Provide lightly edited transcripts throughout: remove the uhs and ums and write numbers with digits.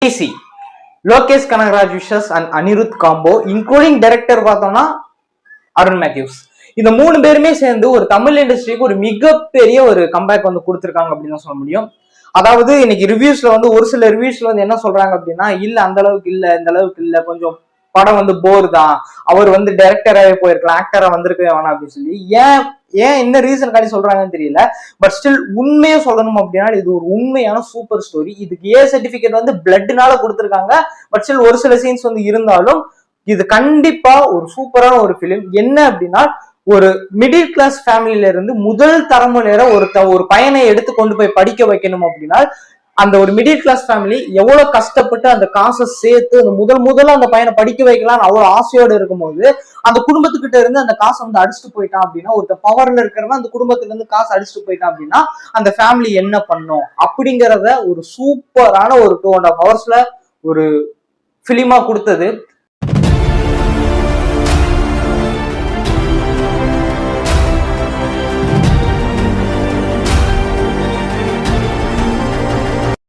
DC Lokesh Kanagaraj wishes and Anirudh combo including director பார்த்தோம்னா Arun Matthews. இந்த 3 பேருமே சேர்ந்து ஒரு தமிழ் இண்டஸ்ட்ரிக்கு ஒரு மிகப்பெரிய ஒரு கம்பேக் வந்து கொடுத்துருக்காங்க அப்படின்னு சொல்ல முடியும். அதாவது இன்னைக்கு ரிவ்யூஸ்ல வந்து ஒரு சில ரிவ்யூஸ்ல வந்து என்ன சொல்றாங்க அப்படின்னா, இல்ல அந்த அளவுக்கு இல்ல, இந்த அளவுக்கு இல்ல, கொஞ்சம் படம் வந்து போர் தான், அவர் வந்து டைரக்டராகவே போயிருக்கலாம், ஆக்டரா வந்திருக்கவே வேணாம் அப்படின்னு சொல்லி ஏன் என்ன ரீசன் சொல்றாங்கன்னு தெரியல. பட் ஸ்டில் உண்மையை சொல்லணும் அப்படின்னா இது ஒரு உண்மையான சூப்பர் ஸ்டோரி. இதுக்கு சர்டிபிகேட் வந்து பிளட்னால கொடுத்துருக்காங்க. பட் ஸ்டில் ஒரு சில சீன்ஸ் வந்து இருந்தாலும் இது கண்டிப்பா ஒரு சூப்பரான ஒரு பிலிம். என்ன அப்படின்னா, ஒரு மிடில் கிளாஸ் ஃபேமிலியில இருந்து முதல் தலைமுறையில ஒரு பையனை எடுத்து கொண்டு போய் படிக்க வைக்கணும் அப்படின்னா, அந்த ஒரு மிடில் கிளாஸ் ஃபேமிலி எவ்வளவு கஷ்டப்பட்டு அந்த காசை சேர்த்து அந்த முதல்ல அந்த பையனை படிக்க வைக்கலாம்னு அவ்வளவு ஆசையோடு இருக்கும்போது அந்த குடும்பத்துக்கிட்ட இருந்து அந்த காசை வந்து அடிச்சுட்டு போயிட்டான் அப்படின்னா, ஒருத்த பவர்ல இருக்கிறவன் அந்த குடும்பத்துல இருந்து காசு அடிச்சுட்டு போயிட்டான் அப்படின்னா அந்த ஃபேமிலி என்ன பண்ணும் அப்படிங்கிறத ஒரு சூப்பரான ஒரு 2.5 hours ஒரு பிலிமா கொடுத்தது.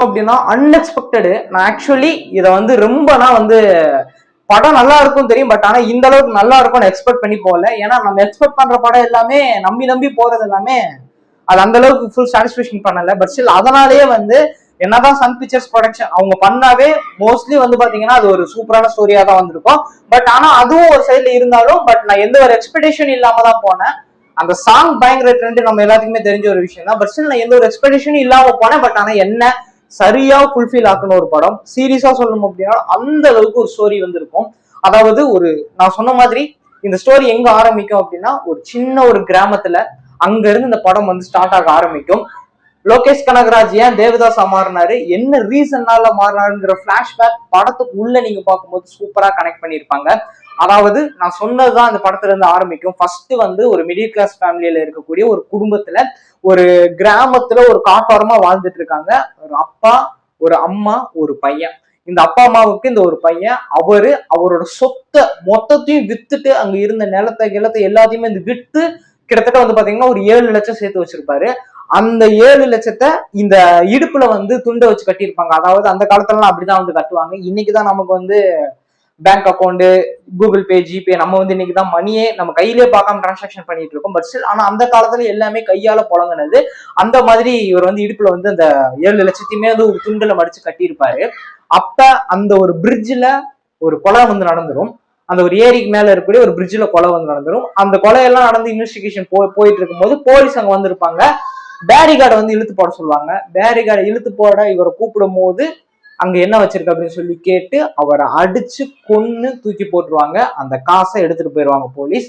அப்படின்னா அன்எக்ஸ்பெக்டடு. நான் ஆக்சுவலி இதை வந்து படம் நல்லா இருக்கும் தெரியும், பட் ஆனா இந்த அளவுக்கு நல்லா இருக்கும்னு எக்ஸ்பெக்ட் பண்ணி போகல. ஏன்னா நம்ம எக்ஸ்பெக்ட் பண்ற படம் எல்லாமே நம்பி போறது எல்லாமே அது அந்த அளவுக்கு ஃபுல் சாட்டிஸ்பேக்ஷன் பண்ணல. பட் ஸ்டில் அதனாலேயே வந்து என்னதான் சன் பிக்சர்ஸ் ப்ரொடக்ஷன் அவங்க பண்ணாவே மோஸ்ட்லி வந்து பாத்தீங்கன்னா அது ஒரு சூப்பரான ஸ்டோரியா தான் வந்திருக்கும். பட் ஆனா அதுவும் ஒரு சைட்ல இருந்தாலும் நான் எந்த ஒரு எக்ஸ்பெக்டேஷன் இல்லாம தான் போனேன். அந்த சாங் பயங்கர ட்ரெண்ட் நம்ம எல்லாத்துக்குமே தெரிஞ்ச ஒரு விஷயம் தான். பட் ஸ்டில் நான் எந்த ஒரு எக்ஸ்பெக்டேஷனும் இல்லாம போனேன். பட் ஆனா என்ன சரியா ஃபுல்ஃபில் ஆக்கணும் ஒரு படம். சீரியஸா சொல்லணும் அப்படின்னா அந்த அளவுக்கு ஒரு ஸ்டோரி வந்திருக்கும். அதாவது நான் சொன்ன மாதிரி இந்த ஸ்டோரி எங்க ஆரம்பிக்கும் அப்படின்னா, ஒரு சின்ன ஒரு கிராமத்துல அங்க இருந்து இந்த படம் வந்து ஸ்டார்ட் ஆக ஆரம்பிக்கும். லோகேஷ் கனகராஜ் ஏன் தேவதாஸா மாறினாரு, என்ன ரீசன்னால மாறினாருங்கிற பிளாஷ்பேக் படத்துக்கு உள்ள நீங்க பார்க்கும்போது சூப்பரா கனெக்ட் பண்ணியிருப்பாங்க. அதாவது நான் சொன்னதுதான் அந்த படத்துல இருந்து ஆரம்பிக்கும். ஃபர்ஸ்ட் வந்து ஒரு மிடில் கிளாஸ் ஃபேமிலியில இருக்கக்கூடிய ஒரு குடும்பத்துல ஒரு கிராமத்துல ஒரு காட்டோரமா வாழ்ந்துட்டு இருக்காங்க. ஒரு அப்பா, ஒரு அம்மா, ஒரு பையன். இந்த அப்பா அம்மாவுக்கு இந்த ஒரு பையன் அவரோட சொத்தை மொத்தத்தையும் வித்துட்டு அங்க இருந்த நிலத்தை எல்லாத்தையுமே வித்து கிட்டத்தட்ட வந்து பாத்தீங்கன்னா ஒரு 7 லட்சம் சேர்த்து வச்சிருப்பாரு. அந்த 7 லட்சத்தை இந்த இடுப்புல வந்து துண்டை வச்சு கட்டியிருப்பாங்க. அதாவது அந்த காலத்துலலாம் அப்படிதான் வந்து கட்டுவாங்க. இன்னைக்குதான் நமக்கு வந்து bank account, Google Pay, GPay, நம்ம வந்து இன்னைக்குதான் மணியே நம்ம கையிலேயே பார்க்காம டிரான்சாக்ஷன் பண்ணிட்டு இருக்கோம். பட் ஸ்டில் ஆனா அந்த காலத்துல எல்லாமே கையால புழங்கினது. அந்த மாதிரி இவர் வந்து இடுப்புல வந்து அந்த 7 லட்சத்தையுமே வந்து ஒரு துண்டுல மடிச்சு கட்டியிருப்பாரு. அப்ப அந்த ஒரு பிரிட்ஜ்ல ஒரு கொலை வந்து நடந்துரும். அந்த ஒரு ஏரிக்கு மேல இருக்கக்கூடிய ஒரு பிரிட்ஜ்ல கொலை வந்து நடந்துரும். அந்த கொலையெல்லாம் நடந்து இன்வெஸ்டிகேஷன் போயிட்டு இருக்கும்போது போலீஸ் அங்க வந்திருப்பாங்க. பேரிகார்டை வந்து இழுத்து போட சொல்லுவாங்க. பேரிகார்டை இழுத்து போட இவரை கூப்பிடும் போது அங்க என்ன வச்சிருக்க அப்படின்னு சொல்லி கேட்டு அவரை அடிச்சு கொன்னு தூக்கி போட்டுருவாங்க. அந்த காசை எடுத்துட்டு போயிடுவாங்க போலீஸ்.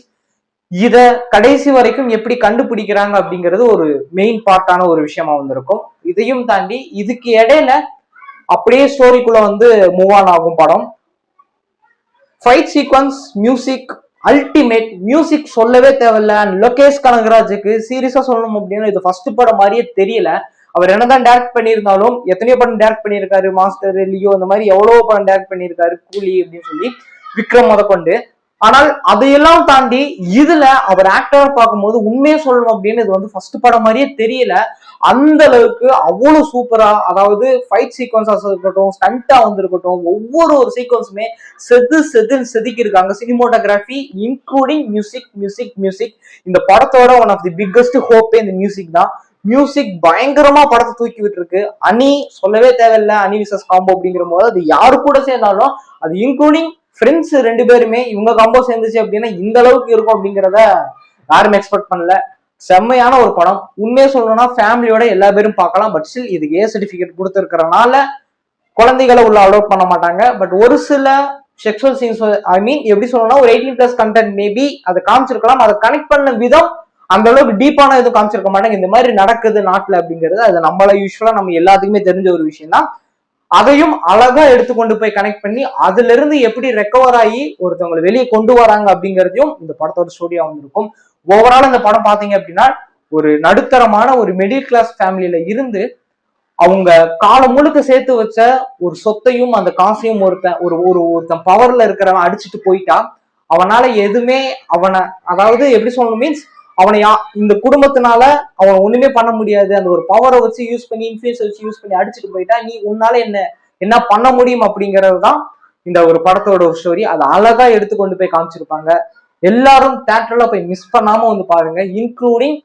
இத கடைசி வரைக்கும் எப்படி கண்டுபிடிக்கிறாங்க அப்படிங்கிறது ஒரு மெயின் பார்ட்டான ஒரு விஷயமா வந்திருக்கும். இதையும் தாண்டி இதுக்கு இடையில அப்படியே ஸ்டோரிக்குள்ள வந்து மூவ் ஆன் ஆகும் படம். Fight sequence, music, ultimate. Music சொல்லவே தேவையில்ல. லோகேஷ் கனகராஜுக்கு சீரியஸா சொல்லணும் அப்படின்னா இது ஃபர்ஸ்ட் படம் மாதிரியே தெரியல. அவர் என்னதான் டைரக்ட் பண்ணியிருந்தாலும் எத்தனையோ படம் டைரக்ட் பண்ணியிருக்காரு, மாஸ்டர், லியோ, இந்த மாதிரி எவ்வளவோ படம் டைரக்ட் பண்ணியிருக்காரு, கூலி அப்படின்னு சொல்லி, விக்ரம் முதற்கொண்டு. ஆனால் அதையெல்லாம் தாண்டி இதுல அவர் ஆக்டர் பார்க்கும்போது உண்மையை சொல்லணும் அப்படின்னு இது வந்து ஃபர்ஸ்ட் படம் மாதிரியே தெரியல. அந்த அளவுக்கு அவ்வளவு சூப்பரா, அதாவது ஃபைட் சீக்வன்ஸா இருக்கட்டும், ஸ்டண்டா வந்திருக்கட்டும், ஒவ்வொரு சீக்வன்ஸுமே செதுக்கி இருக்காங்க. Cinematography including music. இந்த படத்தோட ஒன் ஆஃப் தி பிக்கஸ்ட் ஹோப்பே இந்த மியூசிக் தான். மியூசிக் பயங்கரமா படத்தை தூக்கி விட்டு இருக்கு. அணி சொல்லவே தேவையில்லை. அணி விசஸ் காம்போ அப்படிங்கிற போது அது யாரு கூட சேர்ந்தாலும் அது இன்க்ளூடிங் ஃப்ரெண்ட்ஸ் 2 பேருமே இவங்க காம்போ சேர்ந்துச்சு அப்படின்னா இந்த அளவுக்கு இருக்கும் அப்படிங்கிறத யாரும் எக்ஸ்பெக்ட் பண்ணல. செம்மையான ஒரு படம். உண்மையை சொல்லணும்னா ஃபேமிலியோட எல்லா பேரும் பார்க்கலாம். பட் ஸ்டில் இதுக்கு சர்டிபிகேட் கொடுத்துருக்கறனால குழந்தைகளை உள்ள அலோட் பண்ண மாட்டாங்க. பட் ஒரு சில செக்ஷுவல் சீன்ஸ், எப்படி சொல்லணும்னா ஒரு 18+ கண்டென்ட் மேபி அதை காமிச்சிருக்கலாம். அதை கனெக்ட் பண்ண விதம் அந்த அளவுக்கு டீப்பான எதுவும் காமிச்சிருக்க மாட்டாங்க. இந்த மாதிரி நடக்குது நாட்டுல அப்படிங்கிறது அது நம்ம எல்லாத்துக்குமே தெரிஞ்ச ஒரு விஷயம் தான். அதையும் அழகா எடுத்துக்கொண்டு போய் கனெக்ட் பண்ணி அதுல இருந்து எப்படி ரெக்கவர் ஆகி ஒருத்தவங்களை வெளியே கொண்டு வராங்க அப்படிங்கிறதையும் இந்த படத்தோட ஸ்டோரியா வந்திருக்கும். ஓவரால் இந்த படம் பாத்தீங்க அப்படின்னா ஒரு நடுத்தரமான ஒரு மிடில் கிளாஸ் ஃபேமிலியில இருந்து அவங்க காலம் முழுக்க சேர்த்து வச்ச ஒரு சொத்தையும் அந்த காசையும் ஒருத்தன் பவர்ல இருக்கிறவன் அடிச்சுட்டு போயிட்டா அவனால எதுவுமே அதாவது எப்படி சொல்லணும் மீன்ஸ் அவனை இந்த குடும்பத்தினால அவன் ஒண்ணுமே பண்ண முடியாது. அந்த ஒரு பவரை வச்சு யூஸ் பண்ணி, இன்ஃபுளுன்ஸ் வச்சு யூஸ் பண்ணி அடிச்சுட்டு போயிட்டா, நீ உன்னால என்ன என்ன பண்ண முடியும் அப்படிங்கிறது தான் இந்த ஒரு படத்தோட ஒரு ஸ்டோரி. அதை அழகா எடுத்து கொண்டு போய் காமிச்சிருப்பாங்க. எல்லாரும் தியேட்டர்ல போய் மிஸ் பண்ணாம வந்து பாருங்க, இன்க்ளூடிங்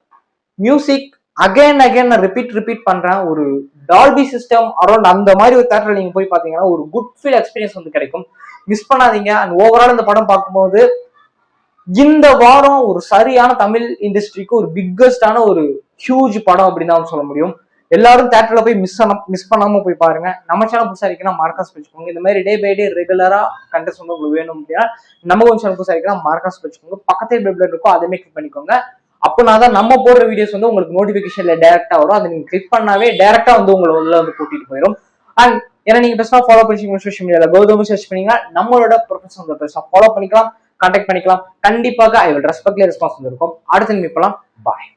மியூசிக். அகைன் ரிப்பீட் பண்றேன், ஒரு டால்பி சிஸ்டம் அரௌண்ட் அந்த மாதிரி ஒரு தியேட்டர்ல நீங்க போய் பாத்தீங்கன்னா ஒரு குட் ஃபீல் எக்ஸ்பீரியன்ஸ் வந்து கிடைக்கும். மிஸ் பண்ணாதீங்க. அண்ட் ஓவரால் இந்த படம் பார்க்கும்போது இந்த வாரம் ஒரு சரியான தமிழ் இண்டஸ்ட்ரிக்கு ஒரு பிக்கஸ்டான ஒரு ஹியூஜ் படம் அப்படின்னு தான் சொல்ல முடியும். எல்லாரும் தியேட்டர்ல போய் மிஸ் பண்ணாம போய் பாருங்க. நம்ம சேனல் புதுசா இருக்குன்னா மார்க்காஸ் வச்சுக்கோங்க. இந்த மாதிரி டே பை டே ரெகுலரா கண்டென்ட்ஸ் வந்து உங்களுக்கு வேணும் அப்படின்னா நம்ம சேனல் புதுசா இருக்குன்னா மார்க்காஸ் வச்சுக்கோங்க. பக்கத்தில் பெல் பட்டன் இருக்கும், அதே கிளிக் பண்ணிக்கோங்க. அப்போனா தான் நம்ம போடுற வீடியோஸ் வந்து உங்களுக்கு நோட்டிபிகேஷன்ல டைரக்டா வரும். அதை நீங்க கிளிக் பண்ணாவே டைரக்டா வந்து உங்களை உள்ள வந்து கூட்டிட்டு போயிடும். அண்ட் ஏன்னா நீங்க பெஸ்டா ஃபாலோ பண்ணிக்கோங்க சோஷியல் மீடியால கௌதம் சர்ச் பண்ணீங்கன்னா நம்மளோட ப்ரொஃபஷனல் பெஸ்டா ஃபாலோ பண்ணிக்கலாம், கான்டாக்ட் பண்ணிக்கலாம். கண்டிப்பாக ஐ வில் ரெஸ்பெக்ட்லி ரெஸ்பான்ஸ் இருக்கும். அடுத்து மீட் பண்ணலாம். பாய்.